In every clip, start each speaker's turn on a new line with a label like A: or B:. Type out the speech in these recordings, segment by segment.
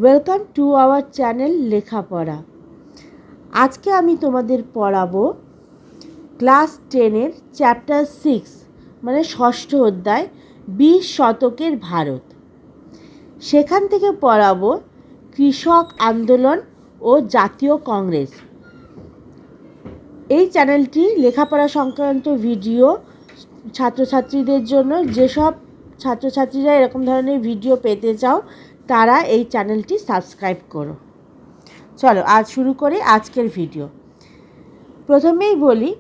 A: Welcome to our channel লেখাপড়া। আজকে আমি তোমাদের পড়াবো ক্লাস 10-এর চ্যাপ্টার 6 মানে ষষ্ঠ অধ্যায় 20 শতকের ভারত। সেখান থেকে পড়াবো কৃষক আন্দোলন ও জাতীয় কংগ্রেস। এই চ্যানেলটি লেখাপড়া সংক্রান্ত ভিডিও ছাত্রছাত্রীদের জন্য। যেসব ছাত্রছাত্রীরা এরকম ধরনের ভিডিও পেতে চাও তারা এই চ্যানেলটি সাবস্ক্রাইব করো। চলো আজ শুরু করি আজকের ভিডিও। প্রথমেই বলি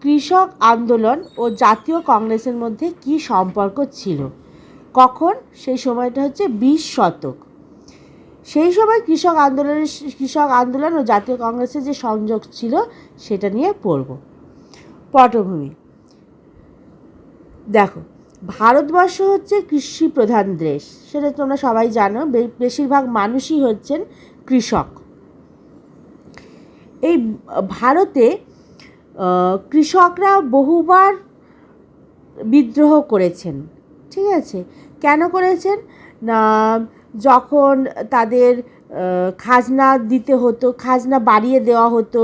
A: কৃষক আন্দোলন ও জাতীয় কংগ্রেসের মধ্যে কি সম্পর্ক ছিল, কখন। সেই সময়টা হচ্ছে 20 শতক। সেই সময় কৃষক আন্দোলন ও জাতীয় কংগ্রেসের যে সংযোগ ছিল সেটা নিয়ে পড়ব। পটভূমি দেখো, ভারতবর্ষ হচ্ছে কৃষি প্রধান দেশ, সেটা তোমরা সবাই জানো। বেশিরভাগ মানুষই হচ্ছেন কৃষক। এই ভারতে কৃষকরা বহুবার বিদ্রোহ করেছেন। ঠিক আছে, কেন করেছেন না, যখন তাদের খাজনা দিতে হতো, খাজনা বাড়িয়ে দেওয়া হতো,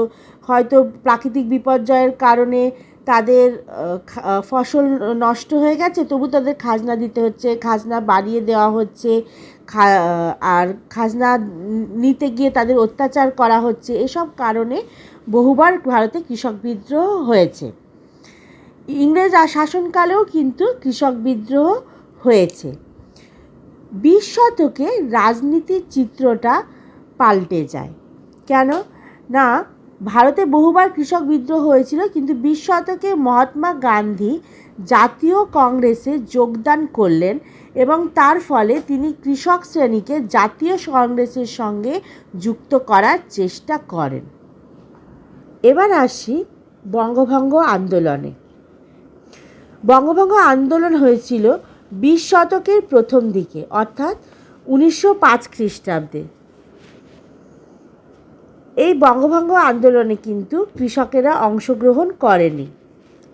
A: হয়তো প্রাকৃতিক বিপর্যয়ের কারণে তাদের ফসল নষ্ট হয়ে গেছে, তবু তাদের খাজনা দিতে হচ্ছে, খাজনা বাড়িয়ে দেওয়া হচ্ছে, আর খাজনা নিতে গিয়ে তাদের অত্যাচার করা হচ্ছে। এসব কারণে বহুবার ভারতে কৃষক বিদ্রোহ হয়েছে। ইংরেজ শাসনকালেও কিন্তু কৃষক বিদ্রোহ হয়েছে। 20 শতকে রাজনীতির চিত্রটা পাল্টে যায়। কেন না, ভারতে বহুবার কৃষক বিদ্রোহ হয়েছিল, কিন্তু 20 শতকে মহাত্মা গান্ধী জাতীয় কংগ্রেসে যোগদান করলেন এবং তার ফলে তিনি কৃষক শ্রেণীকে জাতীয় কংগ্রেসের সঙ্গে যুক্ত করার চেষ্টা করেন। এবার আসি বঙ্গভঙ্গ আন্দোলনে। বঙ্গভঙ্গ আন্দোলন হয়েছিল 20 শতকের প্রথম দিকে, অর্থাৎ 1905 খ্রিস্টাব্দে। এই বঙ্গভঙ্গ আন্দোলনে কিন্তু কৃষকেরা অংশগ্রহণ করেনি,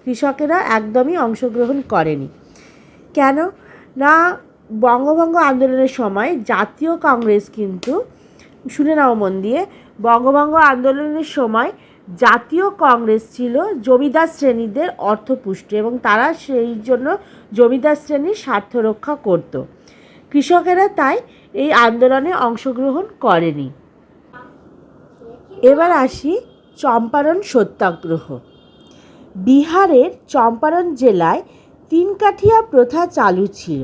A: কৃষকেরা একদমই অংশগ্রহণ করেনি। কেন না, বঙ্গভঙ্গ আন্দোলনের সময় জাতীয় কংগ্রেস কিন্তু, শুনে নাও মন দিয়ে, বঙ্গভঙ্গ আন্দোলনের সময় জাতীয় কংগ্রেস ছিল জমিদার শ্রেণীদের অর্থপুষ্ট এবং তারা সেই জন্য জমিদার শ্রেণীর স্বার্থ রক্ষা করত। কৃষকেরা তাই এই আন্দোলনে অংশগ্রহণ করেনি। এবার আসি চম্পারণ সত্যাগ্রহ। বিহারের চম্পারণ জেলায় 3 কাঠিয়া প্রথা চালু ছিল।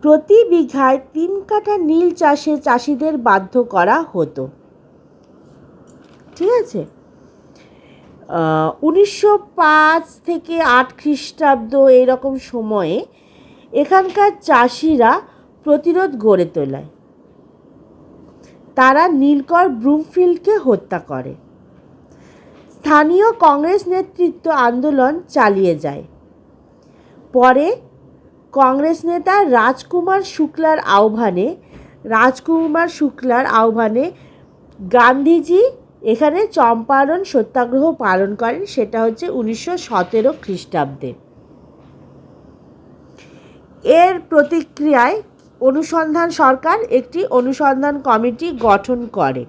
A: প্রতি বিঘায় 3 কাঠা নীল চাষে চাষিদের বাধ্য করা হতো। ঠিক আছে, 1905 থেকে 8 খ্রিস্টাব্দ এইরকম সময়ে এখানকার চাষিরা প্রতিরোধ গড়ে তোলায়। তারা নীলকর ব্রুমফিল্ডকে হত্যা করে। স্থানীয় কংগ্রেস নেতৃত্ব আন্দোলন চালিয়ে যায়। পরে কংগ্রেস নেতা রাজকুমার শুক্লার আহ্বানে গান্ধীজি এখানে চম্পারণ সত্যাগ্রহ পালন করেন। সেটা হচ্ছে 1917 খ্রিস্টাব্দে। এর প্রতিক্রিয়ায় সরকার একটি অনুসন্ধান কমিটি গঠন করে।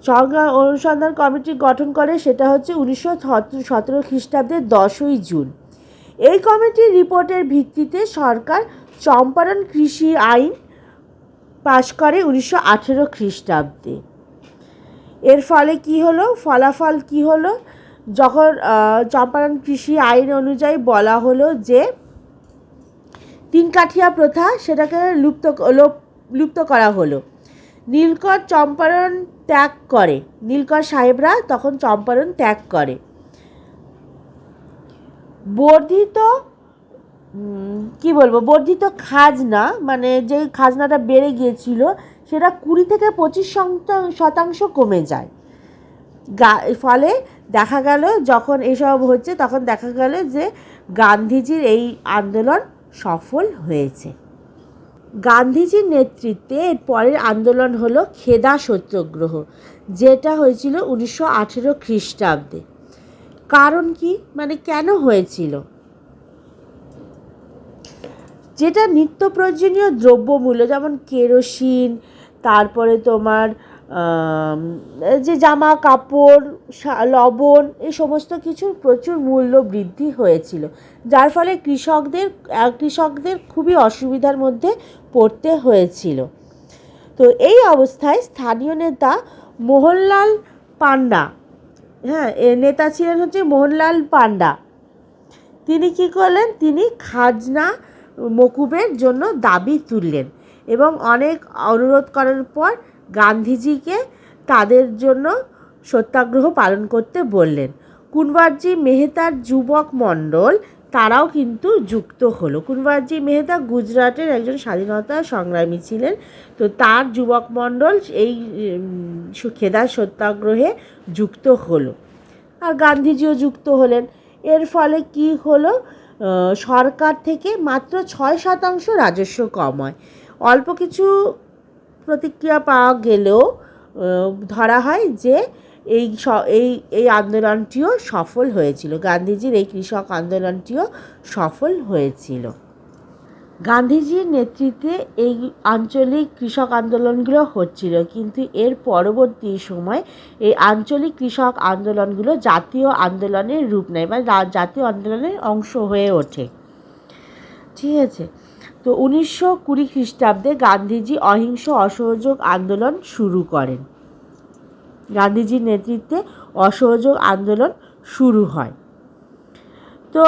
A: সরকার অনুসন্ধান কমিটি গঠন করে, সেটা হচ্ছে 1917 খ্রিস্টাব্দের 10ই জুন। এই কমিটির রিপোর্টের ভিত্তিতে সরকার চম্পারণ কৃষি আইন পাশ করে 1918 খ্রিস্টাব্দে। এর ফলে কি হলো, ফলাফল কি হলো, যখন চম্পারণ কৃষি আইন অনুযায়ী বলা হলো যে 3 কাঠিয়া প্রথা সেটাকে লুপ্ত করা হলো। নীলকর চম্পারণ ত্যাগ করে, নীলকর সাহেবরা তখন চম্পারণ ত্যাগ করে। বর্ধিত খাজনা, মানে যে খাজনাটা বেড়ে গিয়েছিল সেটা 20 থেকে 25% কমে যায়। ফলে দেখা গেল, যখন এসব হচ্ছে তখন দেখা গেল যে গান্ধীজির এই আন্দোলন সফল হয়েছে। গান্ধীজির নেতৃত্বে এর পরের আন্দোলন হলো খেদা সত্যাগ্রহ, যেটা হয়েছিল 1918 খ্রিস্টাব্দে। কারণ কি, মানে কেন হয়েছিল, যেটা নিত্য প্রয়োজনীয় দ্রব্যমূল্য, যেমন কেরোসিন, তারপরে তোমার যে জামা কাপড়, লবণ, এই সমস্ত কিছুর প্রচুর মূল্য বৃদ্ধি হয়েছিল, যার ফলে কৃষকদের খুবই অসুবিধার মধ্যে পড়তে হয়েছিল। তো এই অবস্থায় স্থানীয় নেতা মোহনলাল পান্ডা, নেতা ছিলেন হচ্ছে মোহনলাল পান্ডা, তিনি কী করলেন, তিনি খাজনা মকুবের জন্য দাবি তুললেন এবং অনেক অনুরোধ করার পর গান্ধীজিকে তাদের জন্য সত্যাগ্রহ পালন করতে বললেন। কুনওয়ারজি মেহতার যুবক মণ্ডল তারাও কিন্তু যুক্ত হলো। কুনওয়ারজি মেহতা গুজরাটের একজন স্বাধীনতা সংগ্রামী ছিলেন, তো তার যুবক মণ্ডল এই খেদার সত্যাগ্রহে যুক্ত হলো, আর গান্ধীজিও যুক্ত হলেন। এর ফলে কি হলো, সরকার থেকে মাত্র 6% রাজস্ব কম হয়। অল্প কিছু প্রতিক্রিয়া পাওয়া গেলেও ধরা হয় যে এই আন্দোলনটিও সফল হয়েছিল, গান্ধীজির এই কৃষক আন্দোলনটিও সফল হয়েছিল। গান্ধীজির নেতৃত্বে এই আঞ্চলিক কৃষক আন্দোলনগুলো হচ্ছিল, কিন্তু এর পরবর্তী সময় এই আঞ্চলিক কৃষক আন্দোলনগুলো জাতীয় আন্দোলনের রূপ নেয় বা জাতীয় আন্দোলনের অংশ হয়ে ওঠে। ঠিক আছে, তো 1920 খ্রিস্টাব্দে গান্ধীজি অহিংস অসহযোগ আন্দোলন শুরু করেন। গান্ধীজির নেতৃত্বে অসহযোগ আন্দোলন শুরু হয়। তো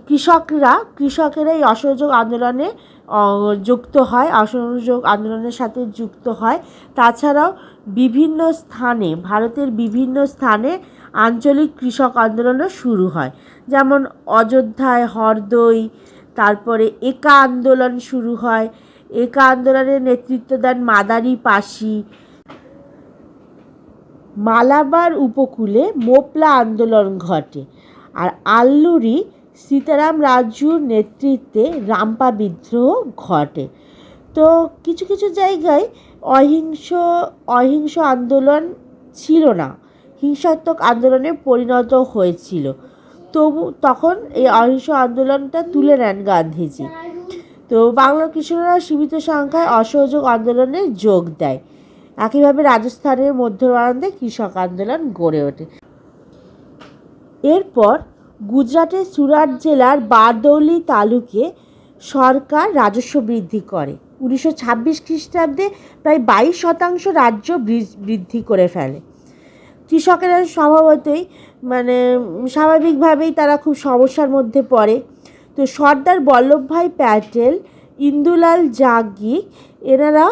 A: কৃষকেরা এই অসহযোগ আন্দোলনে যুক্ত হয়, অসহযোগ আন্দোলনের সাথে যুক্ত হয়। তাছাড়াও ভারতের বিভিন্ন স্থানে আঞ্চলিক কৃষক আন্দোলনও শুরু হয়, যেমন অযোধ্যায় হরদই, তারপরে একা আন্দোলন শুরু হয়। একা আন্দোলনের নেতৃত্ব দেন মাদারি পাশি। মালাবার উপকূলে মোপলা আন্দোলন ঘটে, আর আল্লুরি সীতারাম রাজুর নেতৃত্বে রাম্পা বিদ্রোহ ঘটে। তো কিছু কিছু জায়গায় অহিংস আন্দোলন ছিল না, হিংসাত্মক আন্দোলনে পরিণত হয়েছিল। তখন এই অহিংস আন্দোলনটা তুলে নেন গান্ধীজি। তো বাংলার কৃষকরা সীমিত সংখ্যায় অসহযোগ আন্দোলনে যোগ দেয়। একইভাবে রাজস্থানের মধ্যপ্রান্তে কৃষক আন্দোলন গড়ে ওঠে। এরপর গুজরাটের সুরাট জেলার বারদৌলি তালুকে সরকার রাজস্ব বৃদ্ধি করে। 1926 খ্রিস্টাব্দে প্রায় 22% রাজ্য বৃদ্ধি করে ফেলে। কৃষকেরা স্বাভাবিকভাবেই তারা খুব সমস্যার মধ্যে পড়ে। তো সর্দার বল্লভভাই প্যাটেল, ইন্দুলাল যাজ্ঞিক এনারা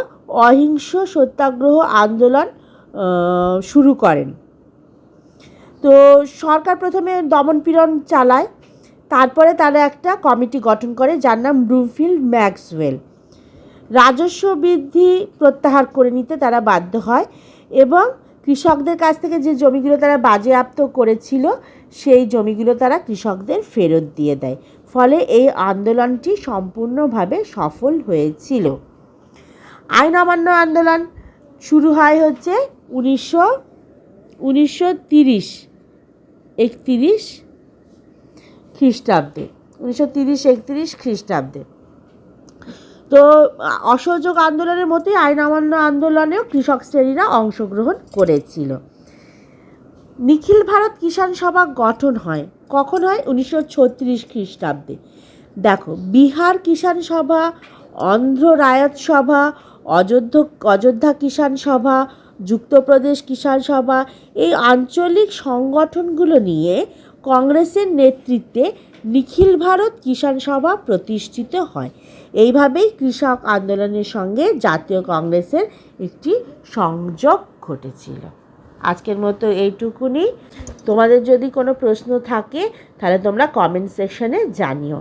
A: অহিংস সত্যাগ্রহ আন্দোলন শুরু করেন। তো সরকার প্রথমে দমনপীড়ন চালায়, তারপরে তারা একটা কমিটি গঠন করে যার নাম ব্রুমফিল্ড ম্যাক্সওয়েল। রাজস্ব বৃদ্ধি প্রত্যাহার করে নিতে তারা বাধ্য হয় এবং কৃষকদের কাছ থেকে যে জমিগুলো তারা বাজেয়াপ্ত করেছিল সেই জমিগুলো তারা কৃষকদের ফেরত দিয়ে দেয়। ফলে এই আন্দোলনটি সম্পূর্ণভাবে সফল হয়েছিল। আইন অমান্য আন্দোলন শুরু হয় হচ্ছে 1930-31 খ্রিস্টাব্দে। 1930-31 খ্রিস্টাব্দে। তো অসহযোগ আন্দোলনের মতোই আইন অমান্য আন্দোলনেও কৃষক শ্রেণীরা অংশগ্রহণ করেছিল। নিখিল ভারত কিষাণ সভা গঠন হয়। কখন হয়? 1936 খ্রিস্টাব্দে। দেখো, বিহার কিষাণ সভা, অন্ধ্র রায়ত সভা, অযোধ্যা কিষাণ সভা, যুক্তপ্রদেশ কিষাণ সভা, এই আঞ্চলিক সংগঠনগুলো নিয়ে কংগ্রেসের নেতৃত্বে নিখিল ভারত কিষাণ সভা প্রতিষ্ঠিত হয়। এইভাবেই কৃষক আন্দোলনের সঙ্গে জাতীয় কংগ্রেসের একটি সংযোগ ঘটেছিল। আজকের মতো এইটুকুনি। তোমাদের যদি কোনো প্রশ্ন থাকে তাহলে তোমরা কমেন্ট সেকশনে জানিও।